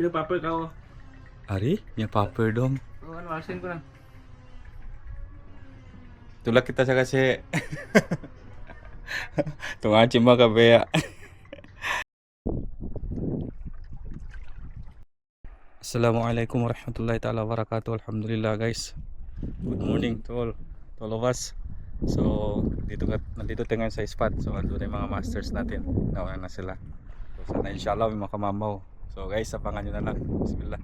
Itu paper kau. Ari, nya paper dong. Oh, kan walasin ko lang. Tulak kita sa kasi. Tunga cima ka beya. Assalamualaikum warahmatullahi taala wabarakatuh. Alhamdulillah guys. Good morning to all of us. So, nandito tayo ngayon sa spot. So, andun na yung mga masters natin. Nauna na sila. So, sana inshallah may makamamaw. So guys, sapangan nyo na lang. Bismillah.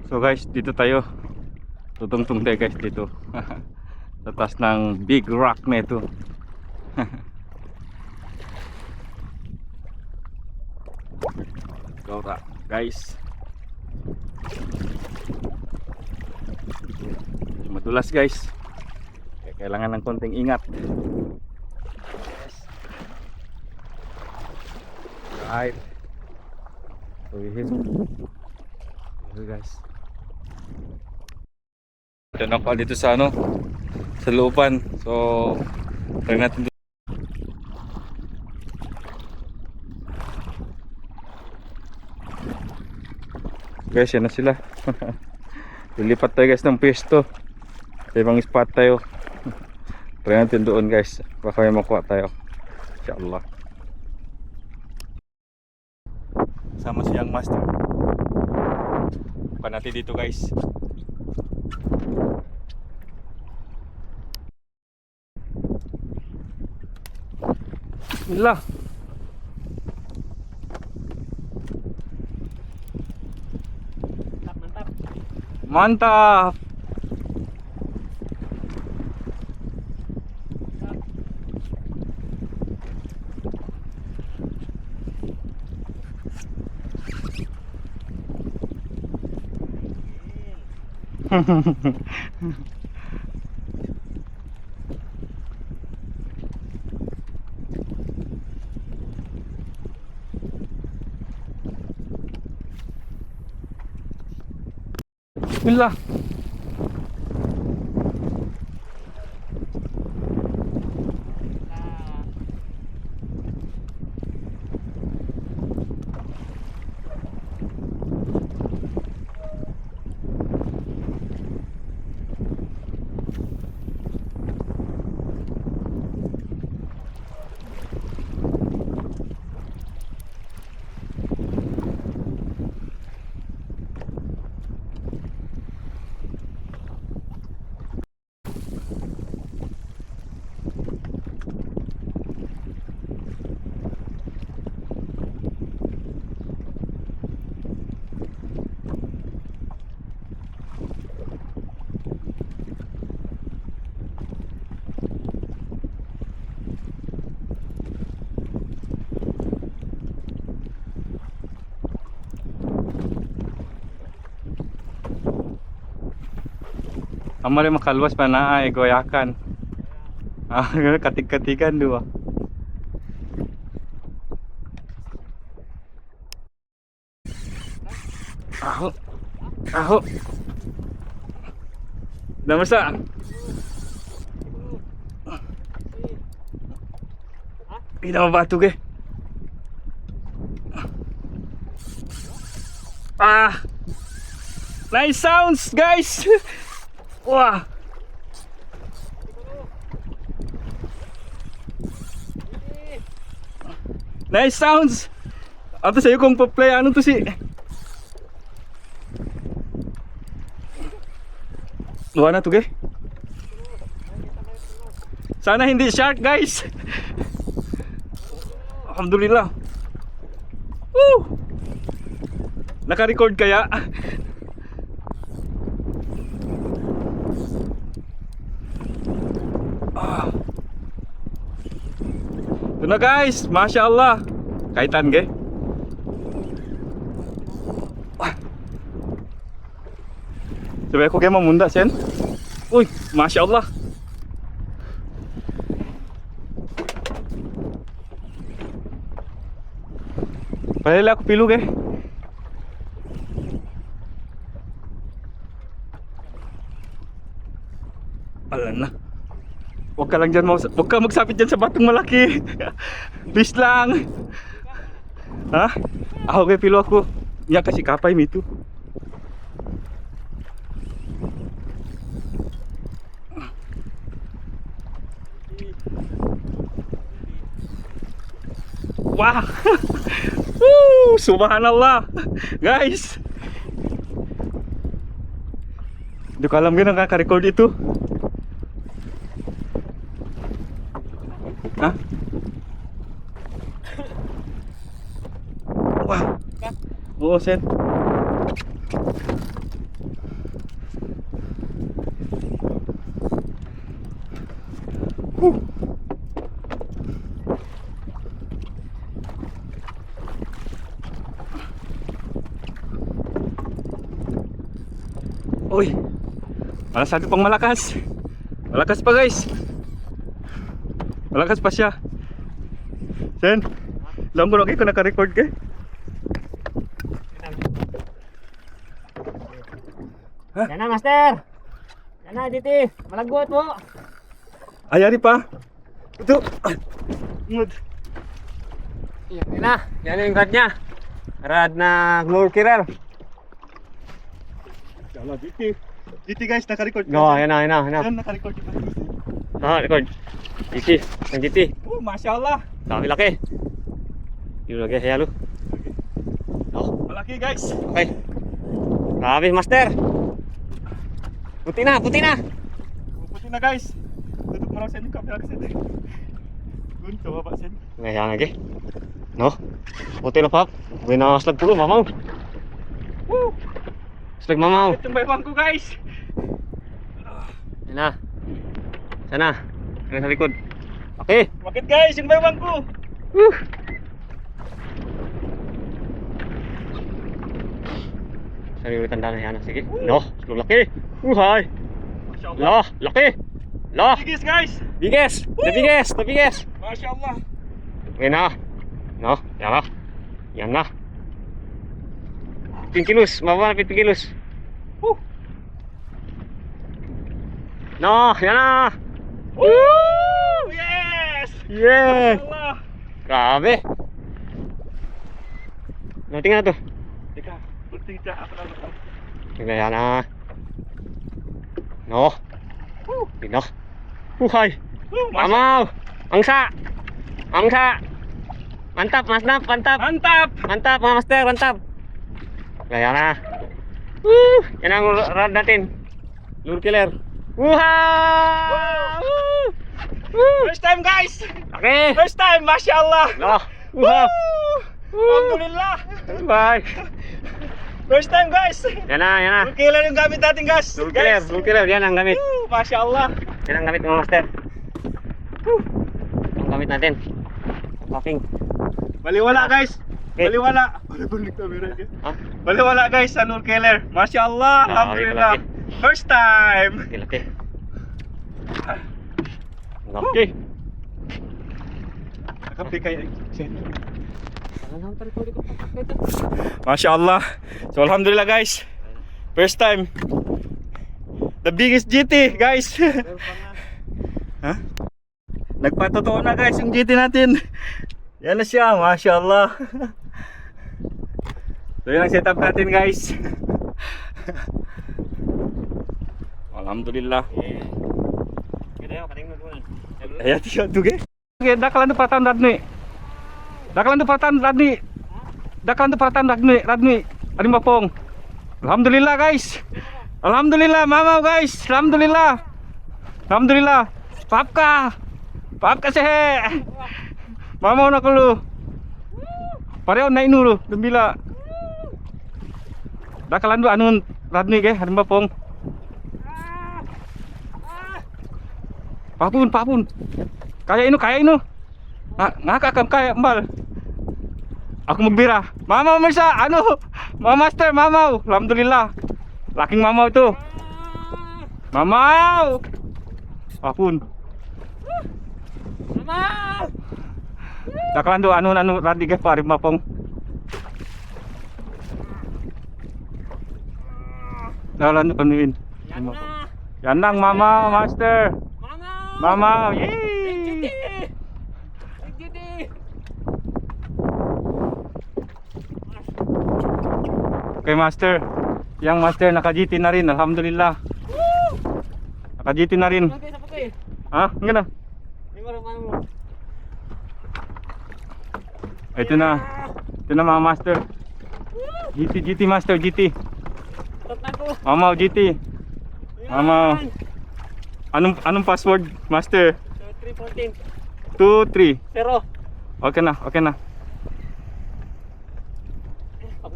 So guys, dito tayo. Tutungtong tayo guys dito. Sa taas ng big rock na ito. Go ra, guys. Madulas guys. Kaya kailangan ng konting ingat. Yes. Right. So we hit. Here guys. Doon ako dito sa sa looban. So try natin. Guys, yan na sila. Lilipat tayo guys ng pwesto. Sa ibang spot tayo. Try natin doon guys. Baka may makuha tayo. Inshallah. Sama siyang master. Bukan natin dito guys. Bismillah. Mantap, mantap. Mantap. Bismillah. Amare makalwas pa na ay goyakan. Ah, katig-katigan dua. Aho. Aho. Namasa. Ina batu ke? Ah. Nice sounds, guys. Wah. Nice sounds. Ato sa'yo kung pa-play ano to si luwa na to ge. Sana hindi shark guys. Alhamdulillah. Woo! Naka-record kaya? Ito na guys, Masya Allah. Kaitan ge. Sabay ko kayo mamunda sen. Uy, Masya Allah. Palala ako pilog eh. Alam na. Huwag ka lang dyan, huwag ka magsapit dyan sa batong malaki. Please lang. Ha? Ako kay pilo ako. Nya kasih kapay mi itu. Wah. Subhanallah. Guys. Di kolam gini naka-record itu. Hah? Wah. Oo, Sen. Uy, malah satu pang malakas. Malakas pa guys. Malakas pa siya. Sen, alam ko na kayo kung naka-record ka. Yan na, Master. Yan na, Diti. Malagot po. Ayari pa. Ito. Ngod. Yan na. Yan na yung rad niya. Rad na lure killer. Yala, Diti guys, naka-record. No, yan na, yan na, yan na. Sen, naka-record ka. Record. Diti. Ang Diti. Oh, Masya Allah. Dami laki. Yun lagi, hayalo. Oh, Malaki guys. okay. Grabe, Master. Puti na, puti na. Puti na guys. Tutup mo lang Sen yung camera kasi. Gun, kawa Sen. Ngayon lagi. No? Puti na, Pap. May nakaslag pulo, mamaw. Woo! Slag mamaw. Ito yung baybang ko guys. Yan na. Sana. Yan sa likod. Okay. Bakit guys, yung baybang ko. Sarili tanda na yan. Sige. No, laki. Uhay. Masya Allah. Laki. La. Biggest guys. Biggest. The biggest. The biggest. Masya Allah. Yan na. No, yan na. Yan na. 15 kilos. Mababa na 15 kilos. Woo! No, yan na. Woo! Yes! Yeah. Masya Allah. Grabe. No, tingnan na to. Teka, pulting siya. Ako na ba? Tingnan yan na. No. Tingnan. Uhay. Woo! Mamaw. Angsa. Angsa. Mantap, mantap, mantap. Mantap! Mantap, mga master, mantap. Kaya na. Yan ang rod natin. Lure killer. Wow! First time guys! Okay. First time, Masya Allah! No. Wow. Alhamdulillah! Bye. First time guys! Yan na, yan na. Lure killer yung gamit natin guys! Lure killer, lure killer. Yan ang gamit. Woo! Masya Allah! Yan ang gamit mga master. Ang gamit natin. Packing. Baliwala guys! Okay. Baliwala! Balik camera guys. Ha? Baliwala guys sa lure killer. Masya Allah! Alhamdulillah! First time! Okay, laki. Laki. Nakapi kayo. Masya Allah. So alhamdulillah guys. First time. The biggest GT guys. Ha? Nagpatotoo na guys yung GT natin. Yan na siya. Masya Allah. So yun ang setup natin guys. Alhamdulillah. Ayan tiyo tuge. Dakalan do pratan radni. Dakalan do pratan radni. Dakalan do pratan radni. Ari mapong. Alhamdulillah guys. Alhamdulillah mamaw guys. Alhamdulillah. Alhamdulillah. Papka. Papka sehe. Mamaw na kulo. Pareo na inuro gembila. Dakalan do anun radni ge ari mapong. Papun. Kaya ino. Ngakakam kaya mbal. Aku magbira. Mamaw Mirsa, Mama Master, mamaw. Alhamdulillah. Laking mamaw itu. Mamaw. Papun. Mamaw. Dakalan do anu radi ge pari mapong. Dakalan do panuin. Yan lang mamaw Master. Mama, yay! Okay, master. Yang master naka-GT na rin, alhamdulillah. Naka-GT na rin. Okay, sa patay. Ha? Nga na. Hindi mo rin mo. Ito na. Ito na mga master. GT master, GT. Stop na ko. Mamaw GT. Mamaw. Anong password, master? 314. 2, 3. Pero, Okay na, okay na.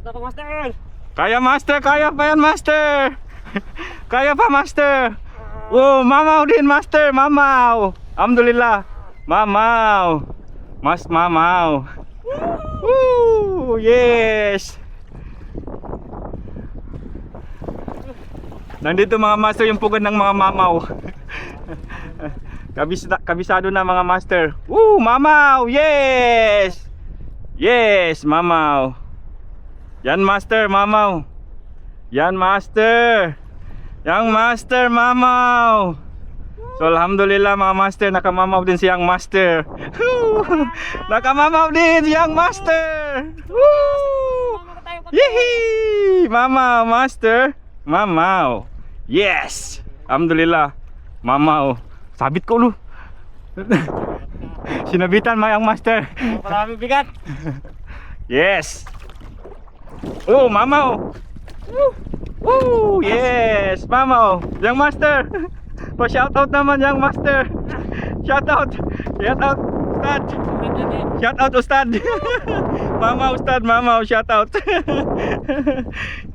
papunta pa master. Kaya master, kaya pa yan master. Kaya pa master. Oh, mamaw din master, mamaw. Alhamdulillah. Mamaw. Mamaw. Woo! Yes. Nandito mga master yung pugad ng mga mamaw. Kabisado na mga master. Woo! Mamaw! Yes! Yes, mamaw. Yan master, mamaw. Yan master. Yang master, mamaw. So alhamdulillah mga master, nakamamaw din siyang master. Nakamamaw din siyang master. Woo! Yehey! Mamaw, master. Mamaw. Yes! Alhamdulillah. Mamaw. Sabit ko lu. Sinabitan mo yung master. Maraming bigat. Yes. Oh, mamaw. Woo! Yes, mamaw. Yang master. Pa-shout out naman yang master. Shout out. Shout out Ustad. Shout out Ustad. Mamaw Ustad, mamaw shout out.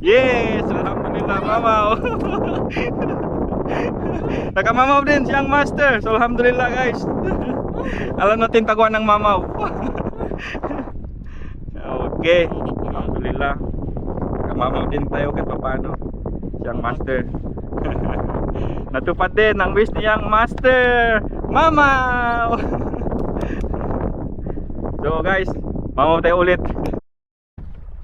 Yes, alhamdulillah mamaw. Nakamamaw din siyang master. So alhamdulillah guys. Alam natin taguan ng mamaw. Okay. Alhamdulillah. Nakamamaw din tayo kahit paano. Siyang master. Natupad din ang wish niyang master. Mamaw. So guys, mamaw tayo ulit.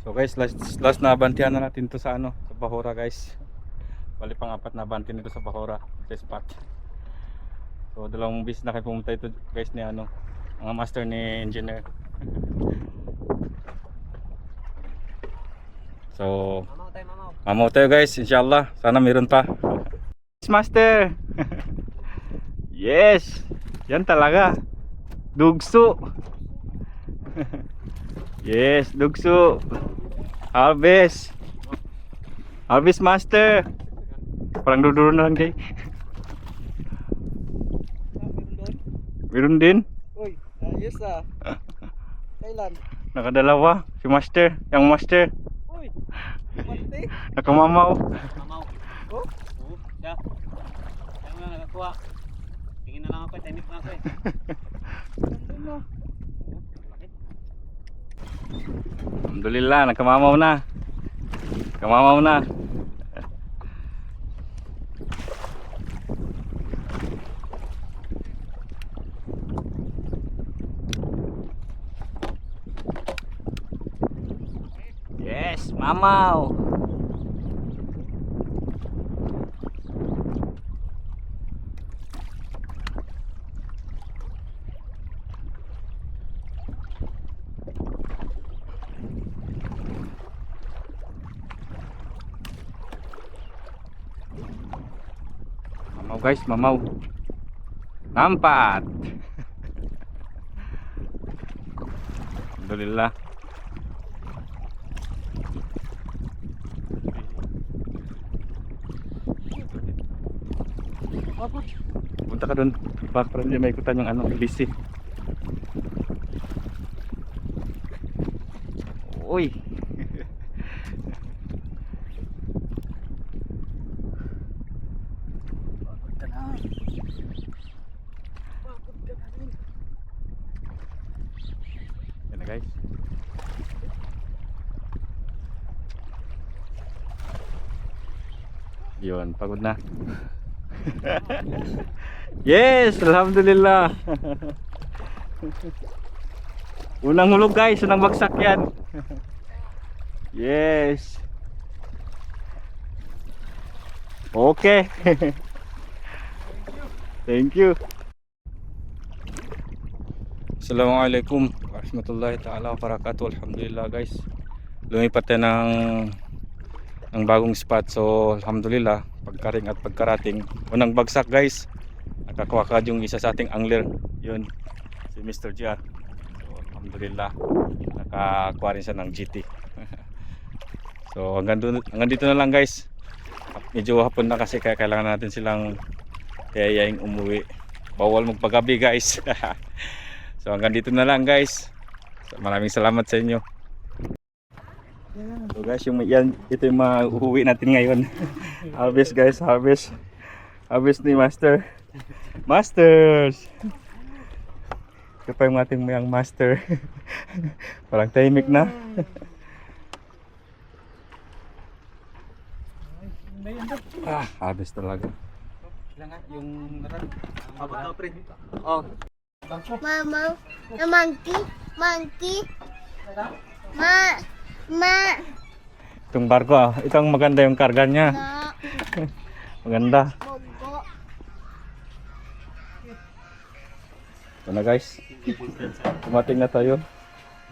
So guys, last na bantihan na natin to sa sa Bahura guys. Bali pang 4 na banti nito sa Bahura sa spot. So dalawang bis na kayo pumunta ito guys ni mga master ni engineer. So mamaw tayo guys, inshallah. Sana meron pa. Master. Yes. Yan talaga. Dugso. Yes, dugso. Harvest. Harvest master. Parang duduro na lang day. Meron din. Uy, ayos ah. Kailan? Nakadalawa. Si master. Yang master. Uy, mati. Nakamamaw. Mamaw. Oh? Oo, siya. Siya mo lang nakakuha. Tingin na lang ako, tinip na ako eh. Nandun na. Alhamdulillah, nakamamaw na. Nakamamaw na. Yes, mamaw. Mamaw guys, mamaw. Nampat. Alhamdulillah. Punta ka doon para hindi maikutan yung busy. Uy. Yan na guys. Yun, pagod na. Yes, alhamdulillah. Unang hulog guys, unang bagsak yan. Yes. Okay. Thank you. Assalamualaikum warahmatullahi ta'ala wabarakatuh. Alhamdulillah guys, lumipat tayo ng ng bagong spot. So alhamdulillah, pagkaring at pagkarating, unang bagsak guys, nakakuha ka yung isa sa ating angler, yun si Mr. JR. So alhamdulillah, nakakuha rin siya ng GT. So hanggang dito na lang guys. Medyo hapon na kasi kaya kailangan natin silang yayaing umuwi. Bawal magpagabi guys. So hanggang dito na lang guys. So, maraming salamat sa inyo. So guys, ito yung mga uuwi natin ngayon. Harvest guys, harvest. Harvest ni Master. Masters! Ito pa yung ating mayang master. Parang tahimik na. Harvest talaga. Kailangan yung naran. Abot pre. Oh. Mama, the monkey. Ma, Itong barko, itong maganda yung karga niya. na, Maganda. bogo. Ito na guys. Tumating na tayo.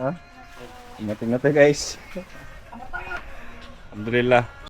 Ha? Tumating na tayo guys. Alhamdulillah.